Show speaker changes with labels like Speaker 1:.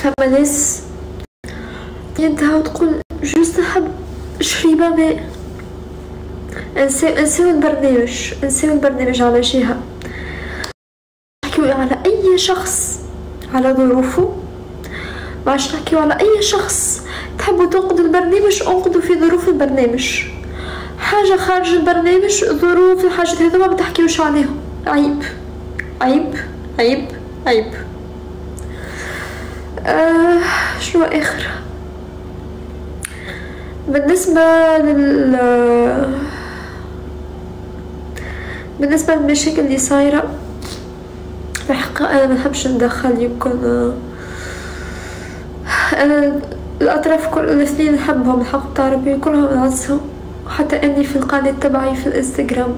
Speaker 1: فما ناس ينتهى وتقول جوست نحب شريبة ماء. نساو البرنامج على جهة، نحكيو على أي شخص على ظروفه، باش نحكيو على أي شخص تحبوا تنقدوا البرنامج، انقدوا في ظروف البرنامج. حاجة خارج البرنامج، ظروف الحاجات هذوما ما تحكيوش عليهم. عيب عيب عيب عيب. شنو آخر؟ بالنسبة للمشاكل اللي صايرة، الحقيقة أنا منحبش ندخل، يمكن أنا الأطراف كل الاثنين نحبهم، الحق تعرفي كلهم نعزهم، وحتى أني في القناة تبعي في الانستغرام